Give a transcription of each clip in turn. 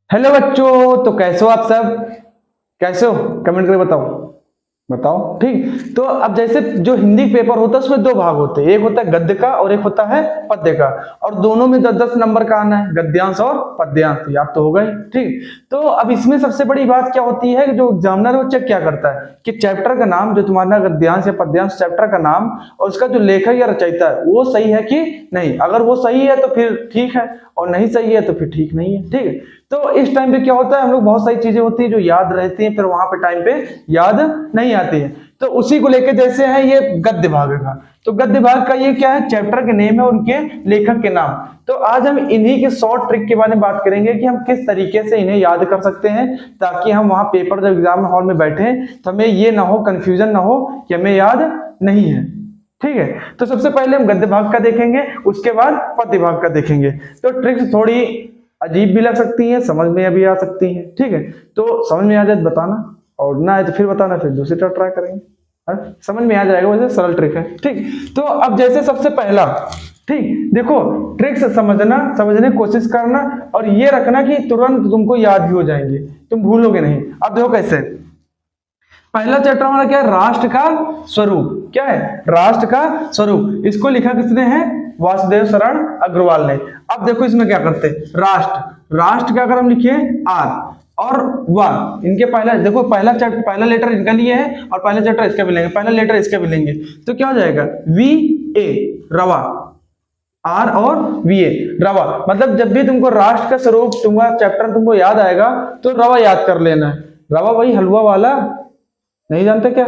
Hello बच्चों, तो कैसे हो आप सब? कैसे हो कमेंट करके बताओ। बताओ ठीक। तो अब जैसे जो हिंदी पेपर होता है उसमें दो भाग होते हैं, एक होता है गद्य का और एक होता है पद्य का, और दोनों में 10-10 नंबर का आना है, गद्यांश और पद्यांश। याद तो होगा ही। ठीक। तो अब इसमें सबसे बड़ी बात क्या होती है कि जो एग्जामिनर वो चेक क्या करता है कि चैप्टर का नाम, जो तुम्हारा गद्यांश या पद्यांश चैप्टर का नाम और उसका जो लेखक या रचयिता है वो सही है कि नहीं। अगर वो सही है तो फिर ठीक है, और नहीं सही है तो फिर ठीक नहीं है। ठीक है। तो इस टाइम पे क्या होता है, हम लोग बहुत सारी चीजें होती है जो याद रहती हैं, फिर वहां पे टाइम पे याद नहीं आती है। तो उसी को लेके जैसे है ये गद्य भाग का, तो गद्य भाग का ये क्या है, चैप्टर के नेम है, उनके लेखक के नाम। तो आज हम इन्हीं के शॉर्ट ट्रिक के बारे में बात करेंगे कि हम किस तरीके से इन्हें याद कर सकते हैं, ताकि हम वहां पेपर जब एग्जाम हॉल में बैठे तो हमें ये ना हो, कंफ्यूजन ना हो कि हमें याद नहीं है। ठीक है। तो सबसे पहले हम गद्य भाग का देखेंगे, उसके बाद पद्य भाग का देखेंगे। तो ट्रिक्स थोड़ी अजीब भी लग सकती है, समझ में भी आ सकती है। ठीक है। तो समझ में आ जाए तो बताना, और ना आए तो फिर बताना, फिर दूसरी तरह ट्राई करेंगे। समझ में आ जाएगा, वैसे सरल ट्रिक है। ठीक। तो अब जैसे सबसे पहला, ठीक देखो, ट्रिक्स समझने की कोशिश करना, और ये रखना कि तुरंत तुमको याद भी हो जाएंगे, तुम भूलोगे नहीं। अब देखो कैसे। पहला चैप्टर हमारा क्या है, राष्ट्र का स्वरूप। क्या है, राष्ट्र का स्वरूप। इसको लिखा किसने है, वासुदेव शरण अग्रवाल ने। अब देखो इसमें क्या करते हैं, राष्ट्र का अगर हम लिखे आर और वाह, इनके पहला देखो, पहला लेटर इनका लिए है और पहला चैप्टर इसका भी लेंगे, पहला लेटर इसका भी लेंगे, तो क्या हो जाएगा, वी ए, रवा। आर और वी ए, रवा। मतलब जब भी तुमको राष्ट्र का स्वरूप तुम्हारा चैप्टर तुमको याद आएगा तो रवा याद कर लेना है। रवा वही हलवा वाला, नहीं जानते क्या,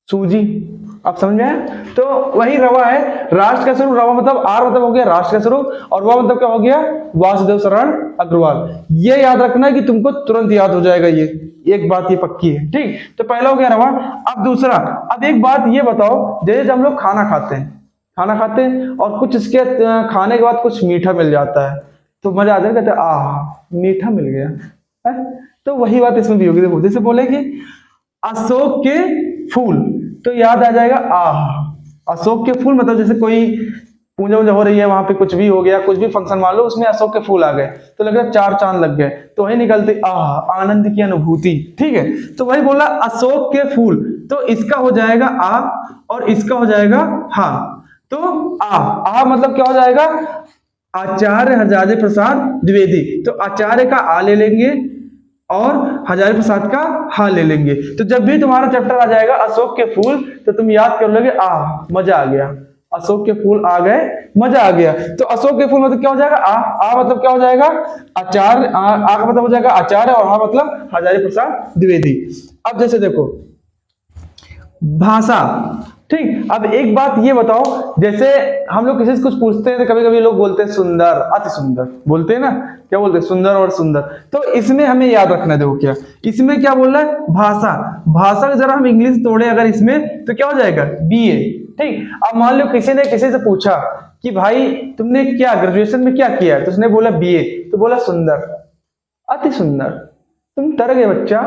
सूजी। आप समझ में आए? तो वही रवा है, राष्ट्र का स्वरूप रवा, मतलब आर मतलब हो गया राष्ट्र का स्वरूप, और वह मतलब क्या हो गया, वासुदेव शरण अग्रवाल। ये याद रखना कि तुमको तुरंत याद हो जाएगा, ये एक बात ये पक्की है। ठीक। तो पहला हो गया रवा। अब दूसरा, अब एक बात ये बताओ, जैसे हम लोग खाना खाते हैं और कुछ इसके खाने के बाद कुछ मीठा मिल जाता है, तो मजा आता है, कहते हैं आह मीठा मिल गया है? तो वही बात इसमें भी होगी। देखो जैसे बोले कि अशोक के फूल, तो याद आ जाएगा आह। अशोक के फूल मतलब जैसे कोई पूजा हो रही है, वहां पे कुछ भी हो गया, कुछ भी फंक्शन मान लो, उसमें अशोक के फूल आ गए तो लग रहा 4 चांद लग गए, तो वही निकलते आह, आनंद की अनुभूति। ठीक है। तो वही बोला अशोक के फूल, तो इसका हो जाएगा आ और इसका हो जाएगा हा। तो आ मतलब क्या हो जाएगा, आचार्य हजारे प्रसाद द्विवेदी। तो आचार्य का आ ले लेंगे और हजारी प्रसाद का हा ले लेंगे। तो जब भी तुम्हारा चैप्टर आ जाएगा अशोक के फूल, तो तुम याद कर लोगे मजा आ गया, अशोक के फूल आ गए, मजा आ गया। तो अशोक के फूल मतलब क्या हो जाएगा, आ मतलब क्या हो जाएगा, आचार्य। आ का मतलब हो जाएगा आचार्य, और हा मतलब हजारी प्रसाद द्विवेदी। अब जैसे देखो भाषा। ठीक। अब एक बात ये बताओ, जैसे हम लोग किसी से कुछ पूछते हैं तो कभी कभी लोग बोलते हैं सुंदर, अति सुंदर बोलते हैं ना, क्या बोलते हैं, सुंदर और सुंदर। तो इसमें हमें याद रखना है, देखो क्या इसमें क्या बोल रहा है, भाषा जरा हम इंग्लिश तोड़े अगर इसमें, तो क्या हो जाएगा, बीए। ठीक। अब मान लो किसी ने किसी से पूछा कि भाई तुमने क्या ग्रेजुएशन में क्या किया है, तो उसने बोला बीए, तो बोला सुंदर, अति सुंदर। तुम तर गए बच्चा,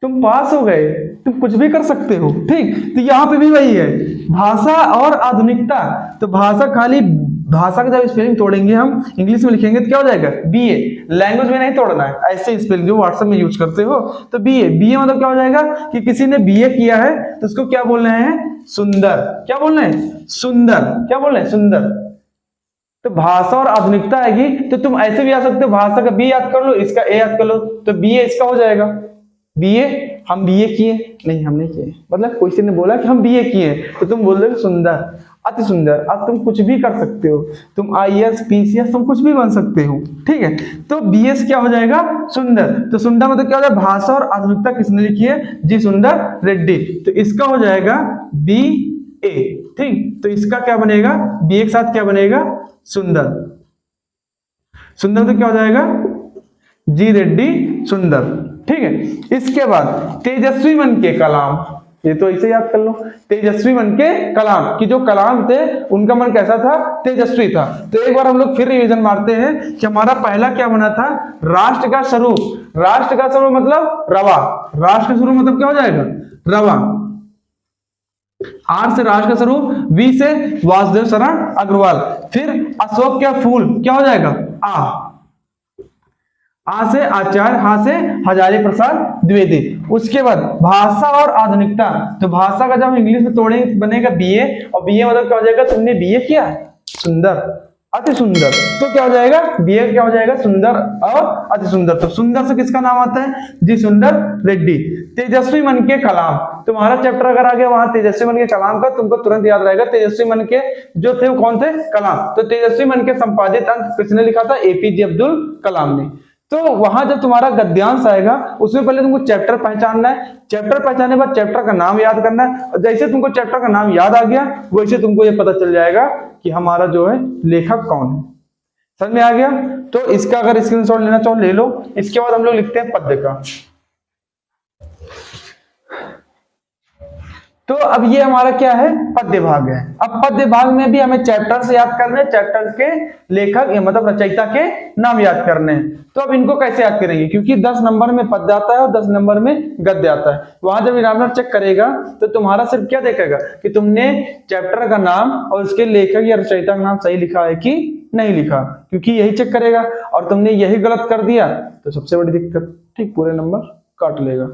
तुम पास हो गए, तुम कुछ भी कर सकते हो। ठीक। तो यहाँ पे भी वही है, भाषा और आधुनिकता। तो भाषा का जब स्पेलिंग तोड़ेंगे हम इंग्लिश में लिखेंगे तो क्या हो जाएगा, बीए। लैंग्वेज में नहीं तोड़ना है, ऐसे स्पेलिंग जो व्हाट्सएप में यूज करते हो, तो बीए मतलब क्या हो जाएगा कि किसी ने बीए किया है तो उसको क्या बोल रहे हैं, सुंदर। क्या बोल रहे हैं, सुंदर। क्या बोल रहे हैं, सुंदर। तो भाषा और आधुनिकता आएगी तो तुम ऐसे भी आ सकते हो, भाषा का बी याद कर लो, इसका ए याद कर लो, तो बीए इसका हो जाएगा। बीए, हम बीए किए नहीं, हम नहीं किए, मतलब कोई ने बोला कि हम बीए किए, तो तुम बोल रहे हो सुंदर, अति सुंदर। अब तुम कुछ भी कर सकते हो, तुम आईएएस पीसीएस तुम कुछ भी बन सकते हो। ठीक है। तो बीएस क्या हो जाएगा, सुंदर। तो सुंदर मतलब क्या हो जाएगा, भाषा और आधुनिकता किसने लिखी है, जी सुंदर रेड्डी। तो इसका हो जाएगा बी ए। ठीक। तो इसका क्या बनेगा, बी के साथ क्या बनेगा, सुंदर। सुंदर तो क्या हो जाएगा, जी रेड्डी सुंदर। ठीक है। इसके बाद तेजस्वी मन के कलाम, ये तो ऐसे याद कर लो, तेजस्वी मन के कलाम, कि जो कलाम थे उनका मन कैसा था, तेजस्वी था। तो एक बार हम लोग फिर रिवीजन मारते हैं कि हमारा पहला क्या बना था, राष्ट्र का स्वरूप। राष्ट्र का स्वरूप मतलब रवा, राष्ट्र का स्वरूप मतलब क्या हो जाएगा, रवा। आर से राष्ट्र का स्वरूप, वी से वासुदेव शरण अग्रवाल। फिर अशोक का फूल क्या हो जाएगा, आ। आ से आचार्य, हा से हजारी प्रसाद द्विवेदी। उसके बाद भाषा और आधुनिकता, तो भाषा का जब हम इंग्लिश में तोड़े बनेगा बीए, और बीए मतलब क्या हो जाएगा, तुमने बीए किया सुंदर, अति सुंदर, तो क्या हो जाएगा बीए क्या हो जाएगा सुंदर और अति सुंदर। तो सुंदर से किसका नाम आता है, जी सुंदर रेड्डी। तेजस्वी मन के कलाम, तुम्हारा चैप्टर अगर आ गया वहां तेजस्वी मन के कलाम का, तुमको तुरंत याद रहेगा तेजस्वी मन के जो थे वो कौन थे, कलाम। तो तेजस्वी मन के संपादित अंक किसने लिखा था, एपीजे अब्दुल कलाम ने। तो वहां जब तुम्हारा गद्यांश आएगा उसमें पहले तुमको चैप्टर पहचानना है, चैप्टर पहचानने के बाद चैप्टर का नाम याद करना है, और जैसे तुमको चैप्टर का नाम याद आ गया वैसे तुमको ये पता चल जाएगा कि हमारा जो है लेखक कौन है। समझ में आ गया। तो इसका अगर स्क्रीनशॉट लेना चाहो ले लो। इसके बाद हम लोग लिखते हैं पद्य का। तो अब ये हमारा क्या है, पद्य भाग है। अब पद्य भाग में भी हमें चैप्टर से याद करने, चैप्टर के लेखक मतलब रचयिता के नाम याद करने हैं। तो अब इनको कैसे याद करेंगे, क्योंकि 10 नंबर में पद्य आता है और 10 नंबर में गद्य आता है। वहां जब एग्जामिनर चेक करेगा तो तुम्हारा सिर्फ क्या देखेगा कि तुमने चैप्टर का नाम और उसके लेखक या रचयिता का नाम सही लिखा है कि नहीं लिखा, क्योंकि यही चेक करेगा। और तुमने यही गलत कर दिया तो सबसे बड़ी दिक्कत, ठीक, पूरे नंबर काट लेगा,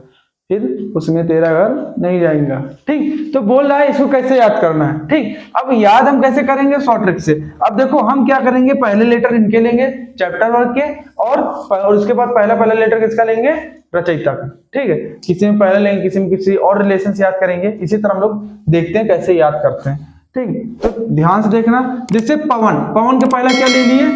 फिर उसमें तेरा घर नहीं जाएगा। ठीक, तो बोल रहा है इसको कैसे याद करना है। ठीक, अब याद हम कैसे करेंगे, शॉर्ट ट्रिक से। अब देखो हम क्या करेंगे, पहले लेटर इनके लेंगे चैप्टर वर्ग के, और उसके बाद पहला लेटर किसका लेंगे, रचयिता का। ठीक है, किसी में पहले लेंगे, किसी में किसी और रिलेशन से याद करेंगे। इसी तरह हम लोग देखते हैं कैसे याद करते हैं। ठीक, तो ध्यान से देखना। जैसे पवन, पवन का पहला क्या ले लिए,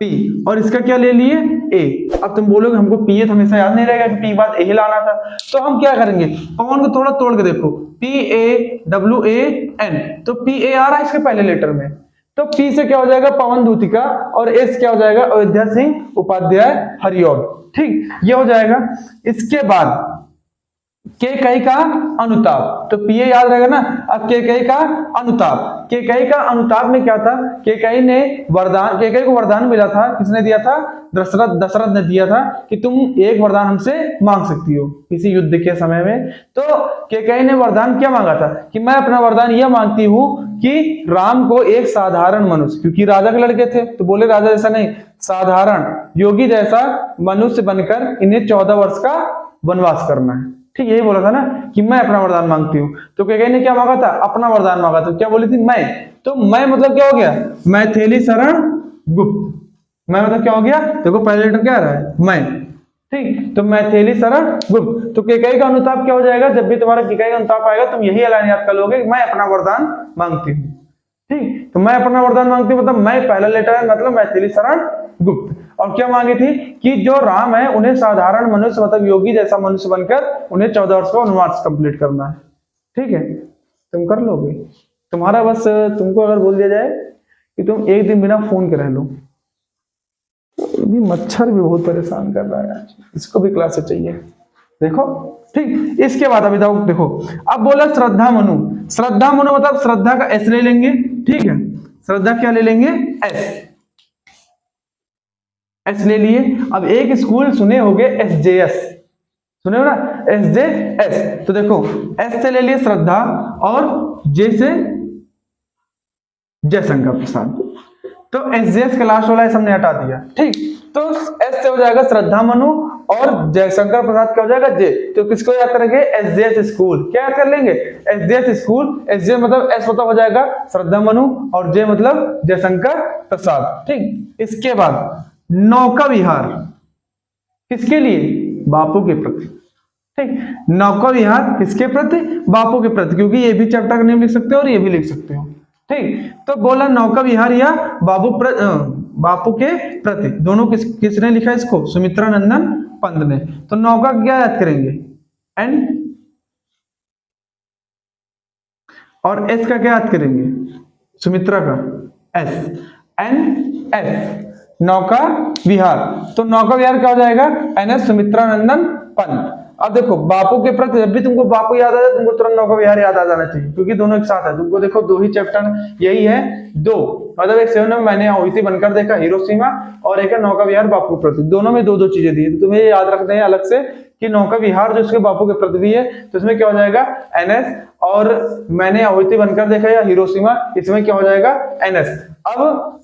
पी, और इसका क्या ले लिए, ए। अब तुम बोलोगे हमको पी ए तो हमेशा याद नहीं रहेगा कि पी बाद ए लाना था, तो हम क्या करेंगे, पवन को थोड़ा तोड़ के देखो, P A W A N, तो पी ए आ रहा है इसके पहले लेटर में, तो पी से क्या हो जाएगा पवन दूतिका, और एस क्या हो जाएगा अयोध्या सिंह उपाध्याय हरिऔध। ठीक, ये हो जाएगा। इसके बाद के कई का अनुताप, तो पीए याद रहेगा ना। अब के कई का अनुताप, के कई का अनुताप में क्या था, के कई ने वरदान, के कई को वरदान मिला था, किसने दिया था, दशरथ ने दिया था कि तुम एक वरदान हमसे मांग सकती हो किसी युद्ध के समय में। तो के कई ने वरदान क्या मांगा था कि मैं अपना वरदान यह मांगती हूँ कि राम को एक साधारण मनुष्य, क्योंकि राजा के लड़के थे तो बोले राजा जैसा नहीं, साधारण योगी जैसा मनुष्य बनकर इन्हें 14 वर्ष का वनवास करना है। ठीक, यही बोला था ना कि मैं अपना वरदान मांगती हूँ। तो कैकेयी ने क्या मांगा था, अपना वरदान मांगा था। क्या बोली थी, मैं। तो मैं मतलब क्या हो गया, मैथिली शरण गुप्त। मैं मतलब क्या हो गया, देखो पहले लेटर क्या आ रहा है, मैं। ठीक, तो मैथिली शरण गुप्त। तो कैकेयी का अनुताप क्या हो जाएगा, जब भी तुम्हारा कैकेयी का अनुताप आएगा तुम यही लाइन याद कर लोगे, मैं अपना वरदान मांगती हूँ। ठीक, तो मैं अपना वरदान मांगती हूँ मतलब मैं पहला लेटर है, मतलब मैथिली शरण गुप्त। और क्या मांगी थी कि जो राम है उन्हें साधारण मनुष्य मतलब योगी जैसा मनुष्य बनकर उन्हें 14 वर्ष का वनवास कंप्लीट करना है। ठीक है, तुम कर लोगे। तुम्हारा बस, तुमको अगर बोल दिया जाए कि तुम एक दिन बिना फोन के रह लो, भी मच्छर भी बहुत परेशान कर रहा है, इसको भी क्लास से चाहिए। देखो, ठीक, इसके बाद अभी देखो, अब बोला श्रद्धा मनु। श्रद्धा मनु मतलब श्रद्धा का एस ले लेंगे। ठीक है, श्रद्धा क्या ले लेंगे, एस, एस ले लिए। अब एक स्कूल सुने होंगे एसजेएस, सुने हो ना, एसजेएस। तो देखो एस से ले लिए श्रद्धा और जे से जयशंकर प्रसाद, तो एसजेएस का लास्ट वाला हमने हटा दिया। ठीक, तो एस से हो जाएगा श्रद्धा मनु और जयशंकर प्रसाद क्या हो जाएगा, जे। तो किसको याद करेंगे, एसजेएस स्कूल। क्या याद कर लेंगे, एसजेएस स्कूल। एसजे मतलब एस मतलब हो जाएगा श्रद्धा मनु और जे मतलब जयशंकर प्रसाद। ठीक, इसके बाद नौका विहार, किसके लिए, बापू के प्रति। ठीक, नौका विहार किसके प्रति, बापू के प्रति, क्योंकि ये भी चैप्टर का नेम लिख सकते हो और ये भी लिख सकते हो। ठीक, तो बोला नौका विहार या बापू के प्रति, दोनों किसने लिखा इसको, सुमित्रा नंदन पंत ने। तो नौका क्या याद करेंगे, एन, और एस का क्या याद करेंगे, सुमित्रा का एस, एन एस, नौका विहार। तो नौका विहार क्या हो जाएगा, एनएस सुमित्रा नंदन पंत। अब देखो बापू के प्रति, जब भी तुमको बापू याद आ जाए तुमको तुरंत नौका विहार याद आ जाना चाहिए, क्योंकि दोनों एक साथ है। तुमको देखो दो ही चैप्टर यही है, दो मतलब एक 7 में मैंने अहोती बनकर देखा हिरोशिमा, और एक है नौका विहार बापू के प्रति। दोनों में दो दो चीजें दी, तो तुम्हें याद रखते हैं अलग से कि नौका विहार जो उसके बापू के प्रति भी है, तो इसमें क्या हो जाएगा एनएस, और मैंने अहोती बनकर देखा या हिरोशिमा, इसमें क्या हो जाएगा एनएस। अब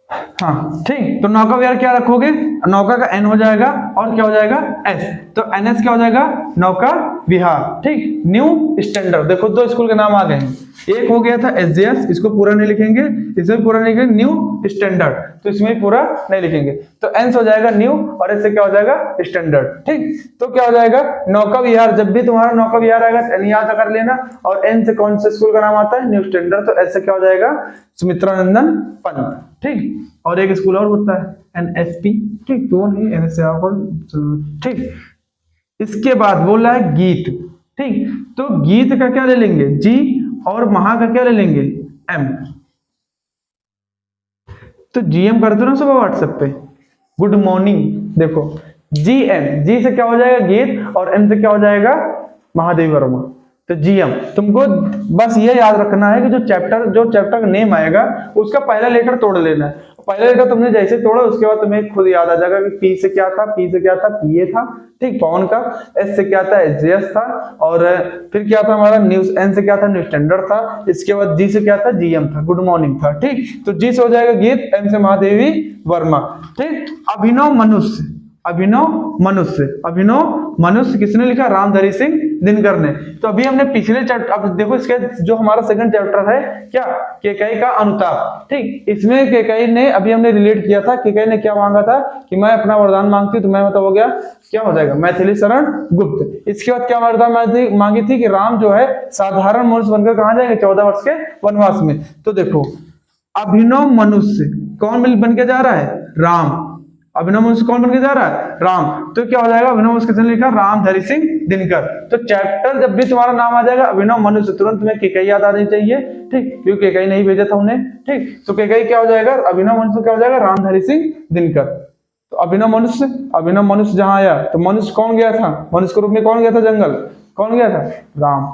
हाँ ठीक, तो नौका विहार क्या रखोगे, नौका का एन हो जाएगा और क्या हो जाएगा एस, तो एनएस क्या हो जाएगा नौका विहार। ठीक, न्यू स्टैंडर्ड, देखो दो स्कूल के नाम आ गए हैं, एक हो गया था एसजेएस, इसको पूरा नहीं लिखेंगे, इसमें पूरा नहीं लिखेंगे, न्यू स्टैंडर्ड, तो इसमें पूरा नहीं लिखेंगे, तो एन से हो जाएगा न्यू और एस से क्या हो जाएगा स्टैंडर्ड। ठीक, तो क्या हो जाएगा नौका विहार, जब भी तुम्हारा नौका विहार आएगा एन याद कर लेना, और एन से कौन से स्कूल का नाम आता है न्यू स्टैंडर्ड, तो एस से क्या हो जाएगा सुमित्रानंदन पंत। ठीक, और एक स्कूल और होता है एनएसपी, ठीक, तो नहीं एनएसपी। ठीक, इसके बाद बोल रहा है गीत। ठीक, तो गीत का क्या ले लेंगे जी, और महा का क्या ले लेंगे एम, तो जीएम कर दो ना सुबह व्हाट्सएप पे, गुड मॉर्निंग, देखो जी एम, जी से क्या हो जाएगा गीत और एम से क्या हो जाएगा महादेवी वर्मा, तो जीएम। तुमको बस ये याद रखना है कि जो चैप्टर का नेम आएगा उसका पहला लेटर तोड़ लेना है, पहला लेटर तुमने जैसे तोड़ा उसके बाद तुम्हें खुद याद आ जाएगा कि पी से क्या था, पी से क्या था, पीए था, ठीक, पवन का, एस से क्या था एसजेएस था, और फिर क्या था हमारा न्यूज, एन से क्या था न्यू स्टैंडर्ड था, इसके बाद जी से क्या था जीएम था, गुड मॉर्निंग था। ठीक, तो जी से हो जाएगा गीत, एम से महादेवी वर्मा। ठीक, अभिनव मनुष्य, अभिनव मनुष्य किसने लिखा, रामधारी सिंह दिनकर ने। तो अभी हमने पिछले चैप्टर, अब देखो इसके जो हमारा सेकंड चैप्टर है क्या, केकई का अनुताप। ठीक, इसमें केकई ने, अभी हमने रिलेट किया था, केकई ने क्या मांगा था कि मैं अपना वरदान मांगती, तो मैं मतलब हो गया क्या हो जाएगा मैथिली शरण गुप्त। इसके बाद क्या वरदान मांगी थी कि राम जो है साधारण मनुष्य बनकर कहां जाएंगे 14 वर्ष के वनवास में। तो देखो अभिनव मनुष्य कौन बन के जा रहा है, राम, अभिनव मनुष्य कौन बन के जा रहा है, राम, तो क्या हो जाएगा अभिनव मनुष्य किसने लिखा, रामधारी सिंह दिनकर। तो चैप्टर जब भी तुम्हारा नाम आ जाएगा अभिनव मनुष्य, तुरंत तुम्हें केकई याद आनी चाहिए। ठीक, क्योंकि केकई नहीं भेजा था उन्हें। ठीक, तो केकई क्या हो जाएगा, अभिनव मनुष्य क्या हो जाएगा रामधारी सिंह दिनकर। तो अभिनव मनुष्य जहां आया तो मनुष्य कौन गया था, मनुष्य के रूप में कौन गया था जंगल, कौन गया था, राम।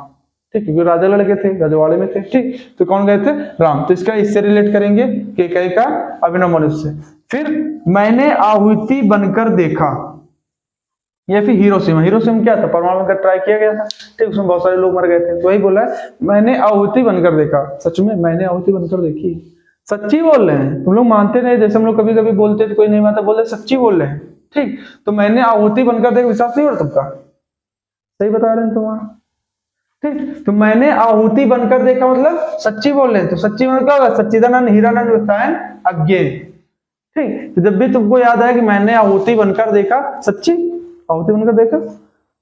ठीक, क्योंकि राजा लड़के थे, रजवाड़े में थे। ठीक, तो कौन गए थे, राम। तो इसका इससे रिलेट करेंगे केकई का अभिनव मनुष्य। फिर मैंने आहुति बनकर देखा, या फिर हिरोशिमा क्या था, परमाणु का ट्राई किया गया था। ठीक, उसमें बहुत सारे लोग मर गए थे, तो वही बोला है मैंने आहुति बनकर देखा। सच में मैंने आहुति बनकर देखी, सच्ची बोल रहे हैं, तुम लोग मानते नहीं, जैसे हम लोग कभी कभी बोलते तो कोई नहीं मानता, बोलते सच्ची बोल रहे हैं। ठीक, तो मैंने आहुति बनकर देखा, विश्वास नहीं हो रहा तुमका, सही बता रहे हैं तुम्हारा। ठीक, तो मैंने आहुति बनकर देखा मतलब सच्ची बोल रहे हैं, तो सच्ची मतलब क्या होगा, सच्चिदानंद हीरानंद रसायन अज्ञे। ठीक, तो जब भी तुमको याद आए कि मैंने आहुति बनकर देखा, सच्ची आहुति बनकर देखा,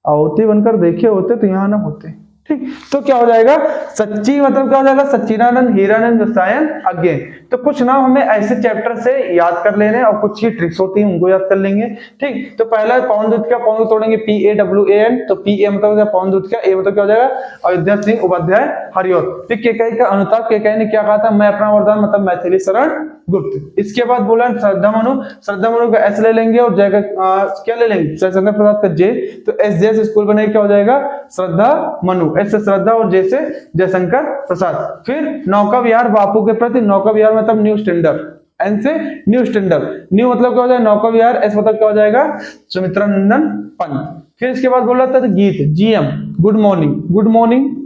आहुति बनकर देखे होते तो यहाँ ना होते। ठीक, तो क्या हो जाएगा सच्ची मतलब क्या हो जाएगा, सच्चिदानंद हीरानंद रसायन अज्ञे। तो कुछ नाम हमें ऐसे चैप्टर से याद कर लेने, और कुछ ही ट्रिक्स होती है उनको याद कर लेंगे। ठीक, तो पहला पवन दूत का, पवन तोड़ेंगे PAWAN, तो PA मतलब पवन दूत का, ए मतलब क्या हो जाएगा अयोध्या सिंह उपाध्याय हरिऔध। फिर केकई का अनुताप, केकई ने क्या कहा था, मैं अपना वरदान मतलब मैथिली शरण गुप्त। इसके बाद बोला श्रद्धा मनु का एस ले लेंगे, और जय क्या ले लेंगे, जयशंकर प्रसाद का जे, तो एसजेएस स्कूल बनेगा क्या हो जाएगा श्रद्धा मनु, एस से श्रद्धा और जे से जयशंकर प्रसाद। फिर नौका विहार बापू के प्रति, नौका विहार मतलब न्यू स्टैंडर्ड, एन से न्यू स्टैंडर्ड, न्यू मतलब क्या हो जाएगा नौका विहार, एस मतलब क्या हो जाएगा सुमित्रानंदन पंत। फिर इसके बाद बोला था गीत, जीएम गुड मॉर्निंग।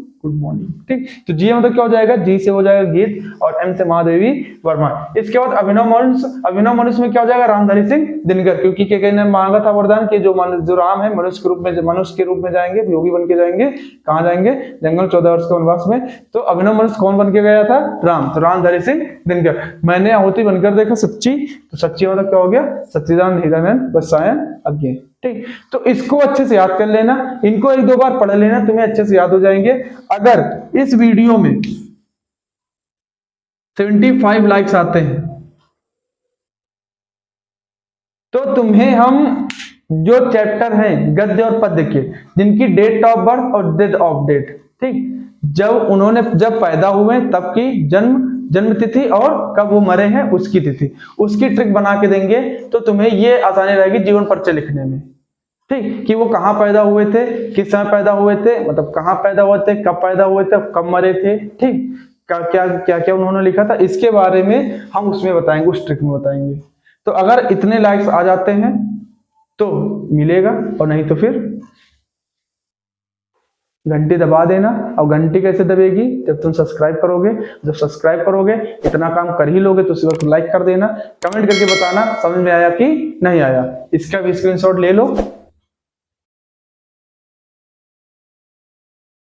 ठीक, तो जी मतलब क्या हो जाएगा, जी से हो जाएगा गीत, और एम से महादेवी वर्मा। इसके बाद अभिनव मनुष्य में क्या हो जाएगा रामधारी सिंह दिनकर, क्योंकि केकई ने मांगा था वरदान कि जो राम है मनुष्य के रूप में जाएंगे, योगी बन के जाएंगे, कहाँ जाएंगे जंगल 14 वर्ष के वनवास में। तो अभिनव मनुष्य कौन बन के गया था, राम, तो रामधारी सिंह दिनकर। मैंने आहुति बनकर देखा, सच्ची, तो सच्ची मतलब क्या हो गया सच्चिदानंद हीरानंद रसायन अज्ञे। ठीक, तो इसको अच्छे से याद कर लेना, इनको एक दो बार पढ़ लेना, तुम्हें अच्छे से याद हो जाएंगे। अगर इस वीडियो में 75 लाइक्स आते हैं तो तुम्हें हम जो चैप्टर है गद्य और पद्य के, जिनकी डेट ऑफ बर्थ और डेट ऑफ डेट, ठीक, जब पैदा हुए तब की जन्म तिथि और कब वो मरे हैं उसकी तिथि, उसकी ट्रिक बना के देंगे, तो तुम्हें ये आसानी रहेगी जीवन परिचय लिखने में। ठीक, कि वो कहाँ पैदा हुए थे, किस समय पैदा हुए थे, मतलब कहाँ पैदा हुए थे, कब पैदा हुए थे, कब मरे थे। ठीक, क्या उन्होंने लिखा था, इसके बारे में हम उसमें बताएंगे, उस ट्रिक में बताएंगे। तो अगर इतने लाइक्स आ जाते हैं तो मिलेगा, और नहीं तो फिर घंटी दबा देना। और घंटी कैसे दबेगी, जब तुम सब्सक्राइब करोगे। जब सब्सक्राइब करोगे, इतना काम कर ही लोगे तो उसी वक्त लाइक कर देना। कमेंट करके बताना समझ में आया कि नहीं आया। इसका भी स्क्रीनशॉट ले लो।